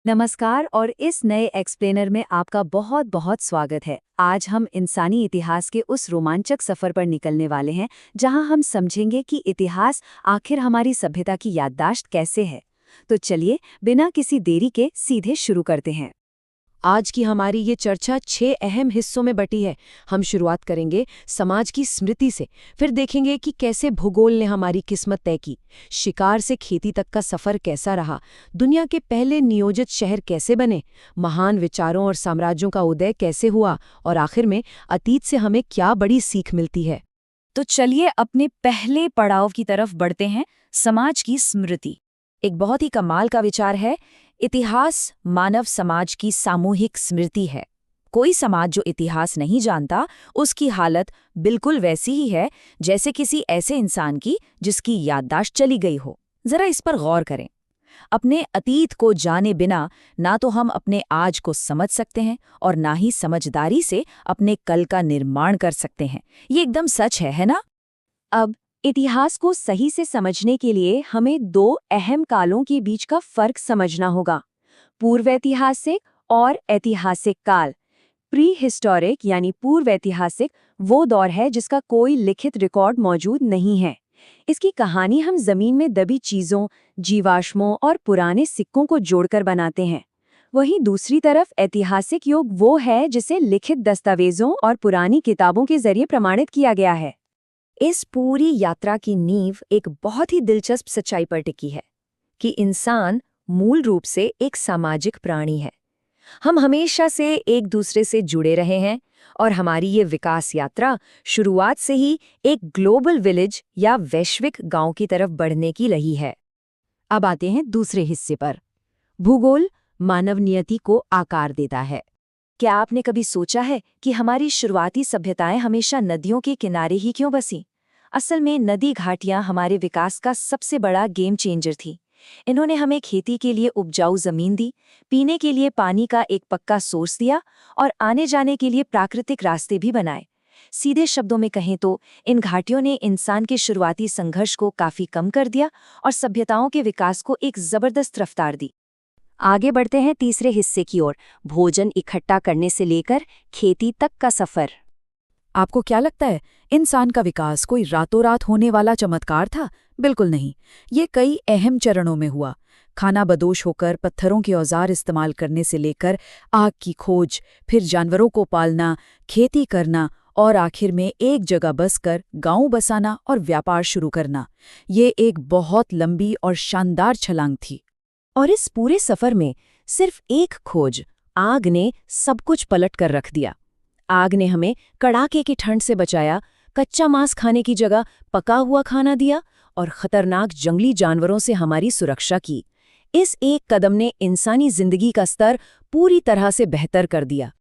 नमस्कार और इस नए एक्सप्लेनर में आपका बहुत बहुत स्वागत है। आज हम इंसानी इतिहास के उस रोमांचक सफर पर निकलने वाले हैं जहां हम समझेंगे कि इतिहास आखिर हमारी सभ्यता की याददाश्त कैसे है। तो चलिए बिना किसी देरी के सीधे शुरू करते हैं। आज की हमारी ये चर्चा 6 अहम हिस्सों में बटी है। हम शुरुआत करेंगे समाज की स्मृति से, फिर देखेंगे कि कैसे भूगोल ने हमारी किस्मत तय की, शिकार से खेती तक का सफर कैसा रहा, दुनिया के पहले नियोजित शहर कैसे बने, महान विचारों और साम्राज्यों का उदय कैसे हुआ, और आखिर में अतीत से हमें क्या बड़ी सीख मिलती है। तो चलिए अपने पहले पड़ाव की तरफ बढ़ते हैं, समाज की स्मृति। एक बहुत ही कमाल का विचार है। इतिहास मानव समाज की सामूहिक स्मृति है। कोई समाज जो इतिहास नहीं जानता, उसकी हालत बिल्कुल वैसी ही है जैसे किसी ऐसे इंसान की जिसकी याददाश्त चली गई हो। जरा इस पर गौर करें। अपने अतीत को जाने बिना ना तो हम अपने आज को समझ सकते हैं और ना ही समझदारी से अपने कल का निर्माण कर सकते हैं। ये एकदम सच है ना? अब इतिहास को सही से समझने के लिए हमें दो अहम कालों के बीच का फर्क समझना होगा, पूर्वैतिहासिक और ऐतिहासिक काल। प्री हिस्टोरिक यानी पूर्वैतिहासिक वो दौर है जिसका कोई लिखित रिकॉर्ड मौजूद नहीं है। इसकी कहानी हम जमीन में दबी चीजों, जीवाश्मों और पुराने सिक्कों को जोड़कर बनाते हैं। वहीं दूसरी तरफ ऐतिहासिक युग वो है जिसे लिखित दस्तावेजों और पुरानी किताबों के जरिए प्रमाणित किया गया है। इस पूरी यात्रा की नींव एक बहुत ही दिलचस्प सच्चाई पर टिकी है कि इंसान मूल रूप से एक सामाजिक प्राणी है। हम हमेशा से एक दूसरे से जुड़े रहे हैं और हमारी ये विकास यात्रा शुरुआत से ही एक ग्लोबल विलेज या वैश्विक गांव की तरफ बढ़ने की रही है। अब आते हैं दूसरे हिस्से पर। भूगोल मानव नियति को आकार देता है। क्या आपने कभी सोचा है कि हमारी शुरुआती सभ्यताएं हमेशा नदियों के किनारे ही क्यों बसी? असल में नदी घाटियां हमारे विकास का सबसे बड़ा गेम चेंजर थी। इन्होंने हमें खेती के लिए उपजाऊ जमीन दी, पीने के लिए पानी का एक पक्का सोर्स दिया और आने जाने के लिए प्राकृतिक रास्ते भी बनाए। सीधे शब्दों में कहें तो इन घाटियों ने इंसान के शुरुआती संघर्ष को काफी कम कर दिया और सभ्यताओं के विकास को एक जबरदस्त रफ्तार दी। आगे बढ़ते हैं तीसरे हिस्से की ओर, भोजन इकट्ठा करने से लेकर खेती तक का सफर। आपको क्या लगता है, इंसान का विकास कोई रातों रात होने वाला चमत्कार था? बिल्कुल नहीं। ये कई अहम चरणों में हुआ। खाना बदोश होकर पत्थरों के औजार इस्तेमाल करने से लेकर आग की खोज, फिर जानवरों को पालना, खेती करना और आखिर में एक जगह बसकर गांव बसाना और व्यापार शुरू करना। ये एक बहुत लंबी और शानदार छलांग थी। और इस पूरे सफर में सिर्फ एक खोज, आग ने सब कुछ पलट कर रख दिया। आग ने हमें कड़ाके की ठंड से बचाया, कच्चा मांस खाने की जगह पका हुआ खाना दिया और खतरनाक जंगली जानवरों से हमारी सुरक्षा की। इस एक कदम ने इंसानी जिंदगी का स्तर पूरी तरह से बेहतर कर दिया।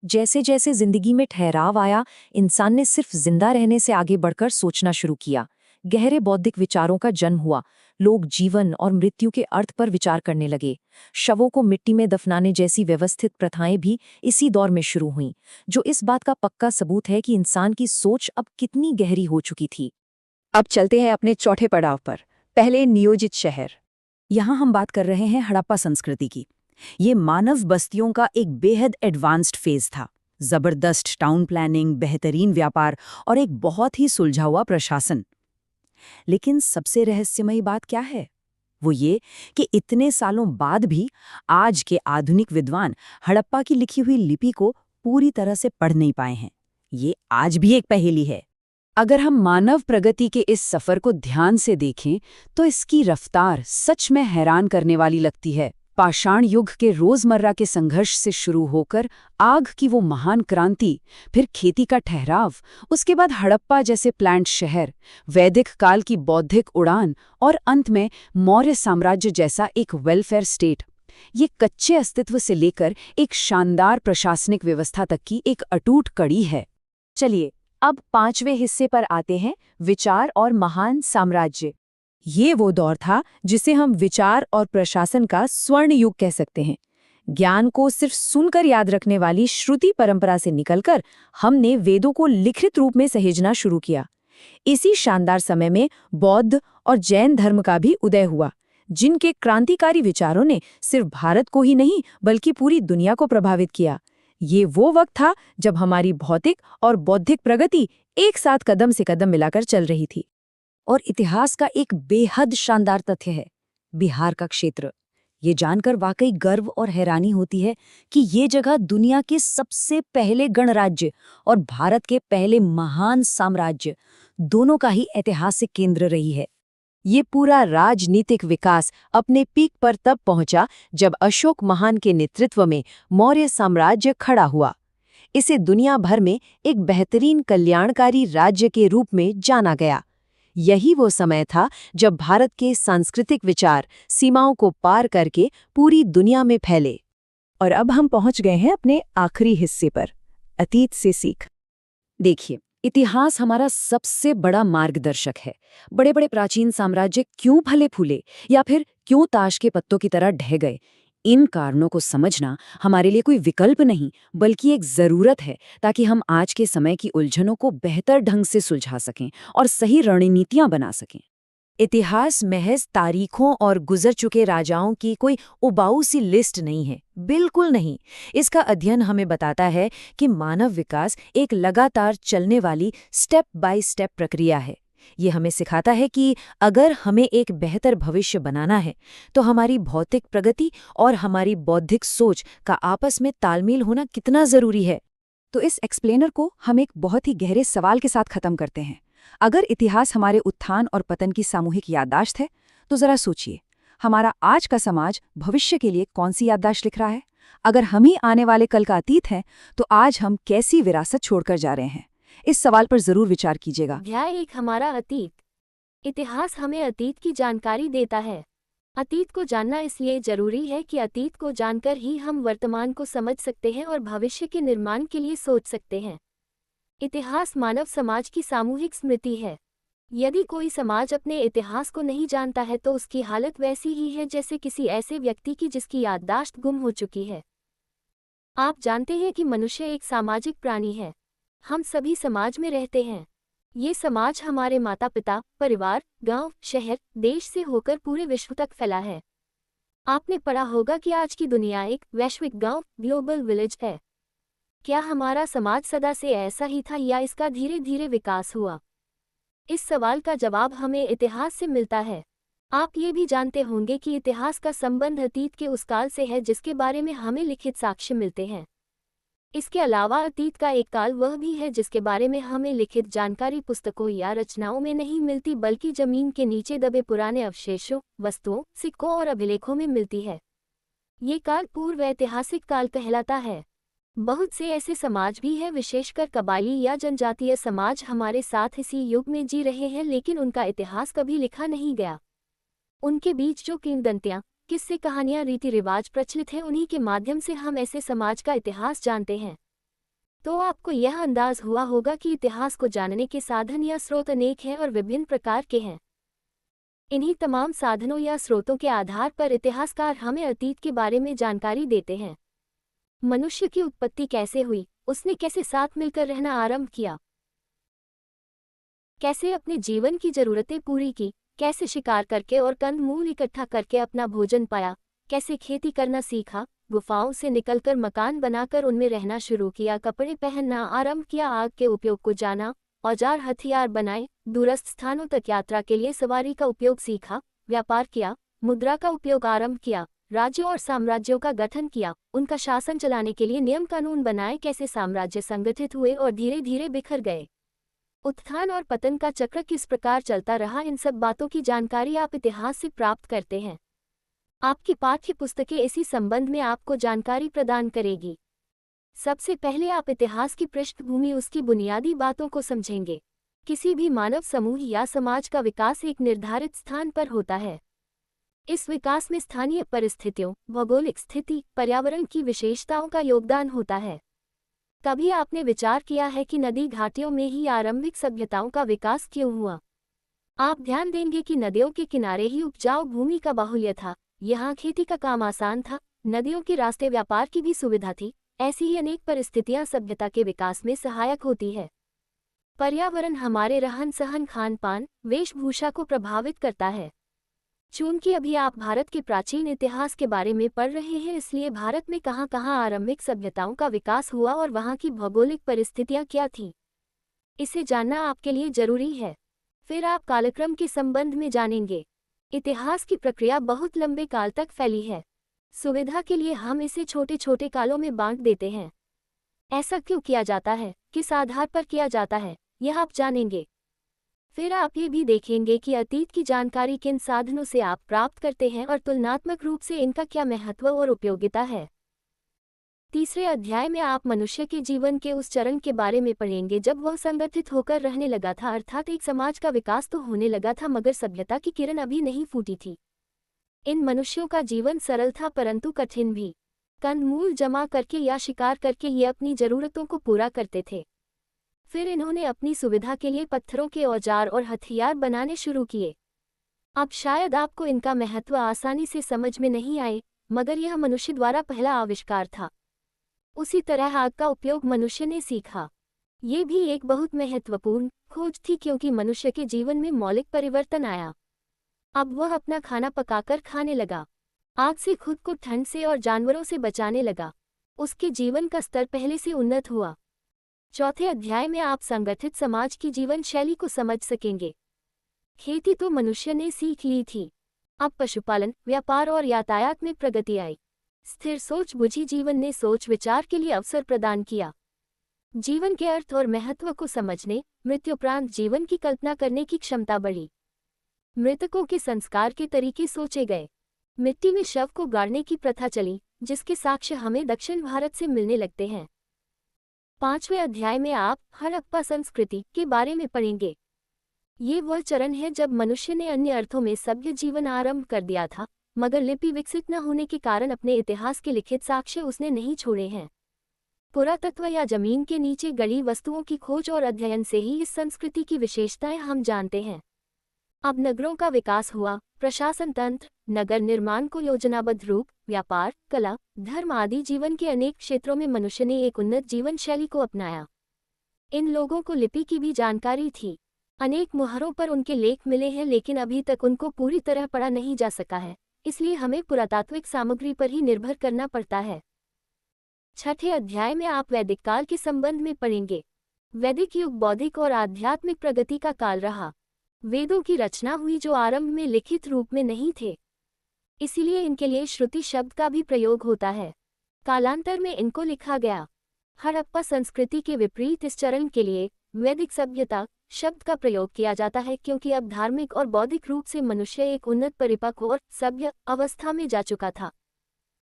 जैसे जैसे जिंदगी में ठहराव आया, इंसान ने सिर्फ जिंदा रहने से आगे बढ़कर सोचना शुरू किया। गहरे बौद्धिक विचारों का जन्म हुआ। लोग जीवन और मृत्यु के अर्थ पर विचार करने लगे। शवों को मिट्टी में दफनाने जैसी व्यवस्थित प्रथाएं भी इसी दौर में शुरू हुईं, जो इस बात का पक्का सबूत है कि इंसान की सोच अब कितनी गहरी हो चुकी थी। अब चलते हैं अपने चौथे पड़ाव पर, पहले नियोजित शहर। यहाँ हम बात कर रहे हैं हड़प्पा संस्कृति की। ये मानव बस्तियों का एक बेहद एडवांस्ड फेज था। जबरदस्त टाउन प्लानिंग, बेहतरीन व्यापार और एक बहुत ही सुलझा हुआ प्रशासन। लेकिन सबसे रहस्यमयी बात क्या है? वो ये कि इतने सालों बाद भी आज के आधुनिक विद्वान हड़प्पा की लिखी हुई लिपि को पूरी तरह से पढ़ नहीं पाए हैं। ये आज भी एक पहेली है। अगर हम मानव प्रगति के इस सफर को ध्यान से देखें तो इसकी रफ्तार सच में हैरान करने वाली लगती है। पाषाण युग के रोजमर्रा के संघर्ष से शुरू होकर आग की वो महान क्रांति, फिर खेती का ठहराव, उसके बाद हड़प्पा जैसे प्लांट शहर, वैदिक काल की बौद्धिक उड़ान और अंत में मौर्य साम्राज्य जैसा एक वेलफेयर स्टेट। ये कच्चे अस्तित्व से लेकर एक शानदार प्रशासनिक व्यवस्था तक की एक अटूट कड़ी है। चलिए अब पांचवें हिस्से पर आते हैं, विचार और महान साम्राज्य। ये वो दौर था जिसे हम विचार और प्रशासन का स्वर्ण युग कह सकते हैं। ज्ञान को सिर्फ सुनकर याद रखने वाली श्रुति परंपरा से निकलकर हमने वेदों को लिखित रूप में सहेजना शुरू किया। इसी शानदार समय में बौद्ध और जैन धर्म का भी उदय हुआ, जिनके क्रांतिकारी विचारों ने सिर्फ भारत को ही नहीं बल्कि पूरी दुनिया को प्रभावित किया। ये वो वक्त था जब हमारी भौतिक और बौद्धिक प्रगति एक साथ कदम से कदम मिलाकर चल रही थी। और इतिहास का एक बेहद शानदार तथ्य है बिहार का क्षेत्र। ये जानकर वाकई गर्व और हैरानी होती है कि ये जगह दुनिया के सबसे पहले गणराज्य और भारत के पहले महान साम्राज्य दोनों का ही ऐतिहासिक केंद्र रही है। ये पूरा राजनीतिक विकास अपने पीक पर तब पहुंचा जब अशोक महान के नेतृत्व में मौर्य साम्राज्य खड़ा हुआ। इसे दुनिया भर में एक बेहतरीन कल्याणकारी राज्य के रूप में जाना गया। यही वो समय था जब भारत के सांस्कृतिक विचार सीमाओं को पार करके पूरी दुनिया में फैले। और अब हम पहुंच गए हैं अपने आखिरी हिस्से पर, अतीत से सीख। देखिए, इतिहास हमारा सबसे बड़ा मार्गदर्शक है। बड़े बड़े प्राचीन साम्राज्य क्यों फले फूले या फिर क्यों ताश के पत्तों की तरह ढह गए, इन कारणों को समझना हमारे लिए कोई विकल्प नहीं बल्कि एक ज़रूरत है, ताकि हम आज के समय की उलझनों को बेहतर ढंग से सुलझा सकें और सही रणनीतियां बना सकें। इतिहास महज तारीखों और गुजर चुके राजाओं की कोई उबाऊ सी लिस्ट नहीं है, बिल्कुल नहीं। इसका अध्ययन हमें बताता है कि मानव विकास एक लगातार चलने वाली स्टेप बाय स्टेप प्रक्रिया है। ये हमें सिखाता है कि अगर हमें एक बेहतर भविष्य बनाना है तो हमारी भौतिक प्रगति और हमारी बौद्धिक सोच का आपस में तालमेल होना कितना ज़रूरी है। तो इस एक्सप्लेनर को हम एक बहुत ही गहरे सवाल के साथ खत्म करते हैं। अगर इतिहास हमारे उत्थान और पतन की सामूहिक याददाश्त है, तो जरा सोचिए, हमारा आज का समाज भविष्य के लिए कौन सी याददाश्त लिख रहा है? अगर हम ही आने वाले कल का अतीत हैं, तो आज हम कैसी विरासत छोड़कर जा रहे हैं? इस सवाल पर जरूर विचार कीजिएगा। अध्याय 1, हमारा अतीत। इतिहास हमें अतीत की जानकारी देता है। अतीत को जानना इसलिए जरूरी है कि अतीत को जानकर ही हम वर्तमान को समझ सकते हैं और भविष्य के निर्माण के लिए सोच सकते हैं। इतिहास मानव समाज की सामूहिक स्मृति है। यदि कोई समाज अपने इतिहास को नहीं जानता है तो उसकी हालत वैसी ही है जैसे किसी ऐसे व्यक्ति की जिसकी याददाश्त गुम हो चुकी है। आप जानते हैं कि मनुष्य एक सामाजिक प्राणी है। हम सभी समाज में रहते हैं। ये समाज हमारे माता पिता, परिवार, गांव, शहर, देश से होकर पूरे विश्व तक फैला है। आपने पढ़ा होगा कि आज की दुनिया एक वैश्विक गांव, ग्लोबल विलेज है। क्या हमारा समाज सदा से ऐसा ही था या इसका धीरे धीरे विकास हुआ? इस सवाल का जवाब हमें इतिहास से मिलता है। आप ये भी जानते होंगे कि इतिहास का संबंध अतीत के उस काल से है जिसके बारे में हमें लिखित साक्ष्य मिलते हैं। इसके अलावा अतीत का एक काल वह भी है जिसके बारे में हमें लिखित जानकारी पुस्तकों या रचनाओं में नहीं मिलती बल्कि जमीन के नीचे दबे पुराने अवशेषों, वस्तुओं, सिक्कों और अभिलेखों में मिलती है। ये काल पूर्व ऐतिहासिक काल कहलाता है। बहुत से ऐसे समाज भी हैं, विशेषकर कबायली या जनजातीय समाज हमारे साथ इसी युग में जी रहे हैं, लेकिन उनका इतिहास कभी लिखा नहीं गया। उनके बीच जो किंवदंतियां, किस्से, कहानियां, रीति रिवाज प्रचलित हैं, उन्हीं के माध्यम से हम ऐसे समाज का इतिहास जानते हैं। तो आपको यह अंदाज हुआ होगा कि इतिहास को जानने के साधन या स्रोत अनेक हैं और विभिन्न प्रकार के हैं। इन्हीं तमाम साधनों या स्रोतों के आधार पर इतिहासकार हमें अतीत के बारे में जानकारी देते हैं। मनुष्य की उत्पत्ति कैसे हुई, उसने कैसे साथ मिलकर रहना आरंभ किया, कैसे अपने जीवन की जरूरतें पूरी की, कैसे शिकार करके और कंदमूल इकट्ठा करके अपना भोजन पाया, कैसे खेती करना सीखा, गुफाओं से निकलकर मकान बनाकर उनमें रहना शुरू किया, कपड़े पहनना आरंभ किया, आग के उपयोग को जाना, औजार हथियार बनाए, दूरस्थ स्थानों तक यात्रा के लिए सवारी का उपयोग सीखा, व्यापार किया, मुद्रा का उपयोग आरंभ किया, राज्यों और साम्राज्यों का गठन किया, उनका शासन चलाने के लिए नियम कानून बनाए, कैसे साम्राज्य संगठित हुए और धीरे धीरे बिखर गए, उत्थान और पतन का चक्र किस प्रकार चलता रहा, इन सब बातों की जानकारी आप इतिहास से प्राप्त करते हैं। आपकी पाठ्य पुस्तकें इसी संबंध में आपको जानकारी प्रदान करेगी। सबसे पहले आप इतिहास की पृष्ठभूमि, उसकी बुनियादी बातों को समझेंगे। किसी भी मानव समूह या समाज का विकास एक निर्धारित स्थान पर होता है। इस विकास में स्थानीय परिस्थितियों, भौगोलिक स्थिति, पर्यावरण की विशेषताओं का योगदान होता है। कभी आपने विचार किया है कि नदी घाटियों में ही आरंभिक सभ्यताओं का विकास क्यों हुआ? आप ध्यान देंगे कि नदियों के किनारे ही उपजाऊ भूमि का बाहुल्य था, यहाँ खेती का काम आसान था, नदियों के रास्ते व्यापार की भी सुविधा थी। ऐसी ही अनेक परिस्थितियां सभ्यता के विकास में सहायक होती है। पर्यावरण हमारे रहन सहन, खान पान, वेशभूषा को प्रभावित करता है। चूंकि अभी आप भारत के प्राचीन इतिहास के बारे में पढ़ रहे हैं, इसलिए भारत में कहाँ कहाँ आरंभिक सभ्यताओं का विकास हुआ और वहाँ की भौगोलिक परिस्थितियाँ क्या थीं, इसे जानना आपके लिए जरूरी है। फिर आप कालक्रम के संबंध में जानेंगे। इतिहास की प्रक्रिया बहुत लंबे काल तक फैली है। सुविधा के लिए हम इसे छोटे छोटे कालों में बांट देते हैं। ऐसा क्यों किया जाता है, किस आधार पर किया जाता है, यह आप जानेंगे। फिर आप ये भी देखेंगे कि अतीत की जानकारी किन साधनों से आप प्राप्त करते हैं और तुलनात्मक रूप से इनका क्या महत्व और उपयोगिता है। तीसरे अध्याय में आप मनुष्य के जीवन के उस चरण के बारे में पढ़ेंगे जब वह संगठित होकर रहने लगा था, अर्थात एक समाज का विकास तो होने लगा था मगर सभ्यता की किरण अभी नहीं फूटी थी। इन मनुष्यों का जीवन सरल था परंतु कठिन भी। कंदमूल जमा करके या शिकार करके ये अपनी जरूरतों को पूरा करते थे। फिर इन्होंने अपनी सुविधा के लिए पत्थरों के औजार और हथियार बनाने शुरू किए। अब शायद आपको इनका महत्व आसानी से समझ में नहीं आए, मगर यह मनुष्य द्वारा पहला आविष्कार था। उसी तरह आग का उपयोग मनुष्य ने सीखा। ये भी एक बहुत महत्वपूर्ण खोज थी क्योंकि मनुष्य के जीवन में मौलिक परिवर्तन आया। अब वह अपना खाना पकाकर खाने लगा, आग से खुद को ठंड से और जानवरों से बचाने लगा। उसके जीवन का स्तर पहले से उन्नत हुआ। चौथे अध्याय में आप संगठित समाज की जीवन शैली को समझ सकेंगे। खेती तो मनुष्य ने सीख ली थी, अब पशुपालन, व्यापार और यातायात में प्रगति आई। स्थिर सोच बुझी जीवन ने सोच विचार के लिए अवसर प्रदान किया। जीवन के अर्थ और महत्व को समझने, मृत्युपरांत जीवन की कल्पना करने की क्षमता बढ़ी। मृतकों के संस्कार के तरीके सोचे गए। मिट्टी में शव को गाड़ने की प्रथा चली, जिसके साक्ष्य हमें दक्षिण भारत से मिलने लगते हैं। पांचवें अध्याय में आप हड़प्पा संस्कृति के बारे में पढ़ेंगे। ये वह चरण है जब मनुष्य ने अन्य अर्थों में सभ्य जीवन आरंभ कर दिया था, मगर लिपि विकसित न होने के कारण अपने इतिहास के लिखित साक्ष्य उसने नहीं छोड़े हैं। पुरातत्व या जमीन के नीचे गड़ी वस्तुओं की खोज और अध्ययन से ही इस संस्कृति की विशेषताएं हम जानते हैं। अब नगरों का विकास हुआ, प्रशासन तंत्र, नगर निर्माण को योजनाबद्ध रूप, व्यापार, कला, धर्म आदि जीवन के अनेक क्षेत्रों में मनुष्य ने एक उन्नत जीवन शैली को अपनाया। इन लोगों को लिपि की भी जानकारी थी। अनेक मुहरों पर उनके लेख मिले हैं, लेकिन अभी तक उनको पूरी तरह पढ़ा नहीं जा सका है, इसलिए हमें पुरातात्विक सामग्री पर ही निर्भर करना पड़ता है। छठे अध्याय में आप वैदिक काल के संबंध में पढ़ेंगे। वैदिक युग बौद्धिक और आध्यात्मिक प्रगति का काल रहा। वेदों की रचना हुई जो आरंभ में लिखित रूप में नहीं थे, इसीलिए इनके लिए श्रुति शब्द का भी प्रयोग होता है। कालांतर में इनको लिखा गया। हड़प्पा संस्कृति के विपरीत इस चरण के लिए वैदिक सभ्यता शब्द का प्रयोग किया जाता है, क्योंकि अब धार्मिक और बौद्धिक रूप से मनुष्य एक उन्नत, परिपक्व और सभ्य अवस्था में जा चुका था।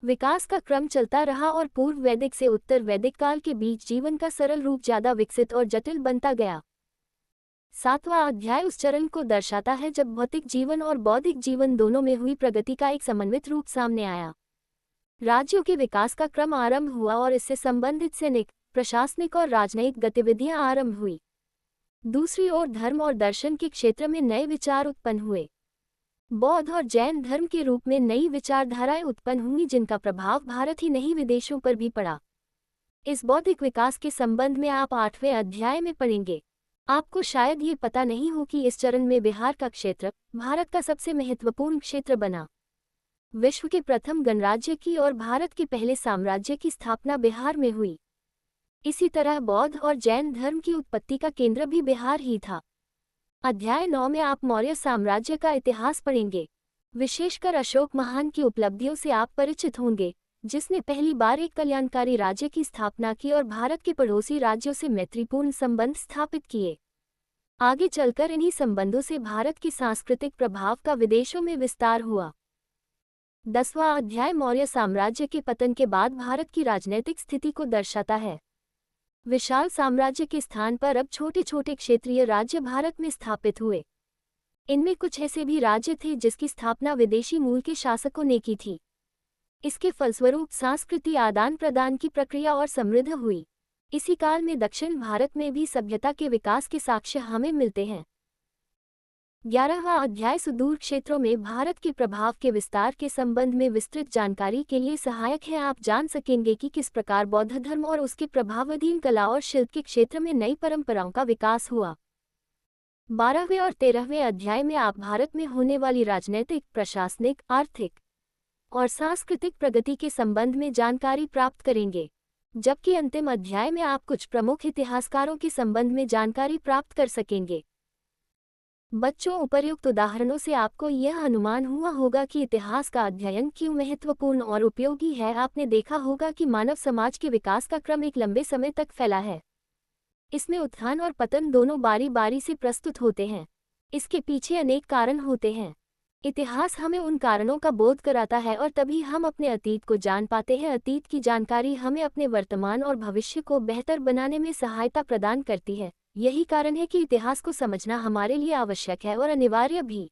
विकास का क्रम चलता रहा और पूर्व वैदिक से उत्तर वैदिक काल के बीच जीवन का सरल रूप ज्यादा विकसित और जटिल बनता गया। सातवां अध्याय उस चरण को दर्शाता है जब भौतिक जीवन और बौद्धिक जीवन दोनों में हुई प्रगति का एक समन्वित रूप सामने आया। राज्यों के विकास का क्रम आरंभ हुआ और इससे संबंधित सैनिक, प्रशासनिक और राजनयिक गतिविधियां आरंभ हुई। दूसरी ओर धर्म और दर्शन के क्षेत्र में नए विचार उत्पन्न हुए। बौद्ध और जैन धर्म के रूप में नई विचारधाराएं उत्पन्न हुई, जिनका प्रभाव भारत ही नहीं विदेशों पर भी पड़ा। इस बौद्धिक विकास के संबंध में आप 8वें अध्याय में पढ़ेंगे। आपको शायद ये पता नहीं हो कि इस चरण में बिहार का क्षेत्र भारत का सबसे महत्वपूर्ण क्षेत्र बना। विश्व के प्रथम गणराज्य की और भारत के पहले साम्राज्य की स्थापना बिहार में हुई। इसी तरह बौद्ध और जैन धर्म की उत्पत्ति का केंद्र भी बिहार ही था। अध्याय 9 में आप मौर्य साम्राज्य का इतिहास पढ़ेंगे। विशेषकर अशोक महान की उपलब्धियों से आप परिचित होंगे, जिसने पहली बार एक कल्याणकारी राज्य की स्थापना की और भारत के पड़ोसी राज्यों से मैत्रीपूर्ण संबंध स्थापित किए। आगे चलकर इन्हीं संबंधों से भारत के सांस्कृतिक प्रभाव का विदेशों में विस्तार हुआ। 10वां अध्याय मौर्य साम्राज्य के पतन के बाद भारत की राजनीतिक स्थिति को दर्शाता है। विशाल साम्राज्य के स्थान पर अब छोटे छोटे क्षेत्रीय राज्य भारत में स्थापित हुए। इनमें कुछ ऐसे भी राज्य थे जिसकी स्थापना विदेशी मूल के शासकों ने की थी। इसके फलस्वरूप सांस्कृतिक आदान प्रदान की प्रक्रिया और समृद्ध हुई। इसी काल में दक्षिण भारत में भी सभ्यता के विकास के साक्ष्य हमें मिलते हैं। 11वां अध्याय सुदूर क्षेत्रों में भारत के प्रभाव के विस्तार के संबंध में विस्तृत जानकारी के लिए सहायक है। आप जान सकेंगे कि किस प्रकार बौद्ध धर्म और उसके प्रभावाधीन कला और शिल्प के क्षेत्र में नई परंपराओं का विकास हुआ। 12वें और 13वें अध्याय में आप भारत में होने वाली राजनैतिक, प्रशासनिक, आर्थिक और सांस्कृतिक प्रगति के संबंध में जानकारी प्राप्त करेंगे, जबकि अंतिम अध्याय में आप कुछ प्रमुख इतिहासकारों के संबंध में जानकारी प्राप्त कर सकेंगे। बच्चों, उपर्युक्त उदाहरणों से आपको यह अनुमान हुआ होगा कि इतिहास का अध्ययन क्यों महत्वपूर्ण और उपयोगी है। आपने देखा होगा कि मानव समाज के विकास का क्रम एक लंबे समय तक फैला है। इसमें उत्थान और पतन दोनों बारी बारी से प्रस्तुत होते हैं। इसके पीछे अनेक कारण होते हैं। इतिहास हमें उन कारणों का बोध कराता है और तभी हम अपने अतीत को जान पाते हैं। अतीत की जानकारी हमें अपने वर्तमान और भविष्य को बेहतर बनाने में सहायता प्रदान करती है। यही कारण है कि इतिहास को समझना हमारे लिए आवश्यक है और अनिवार्य भी।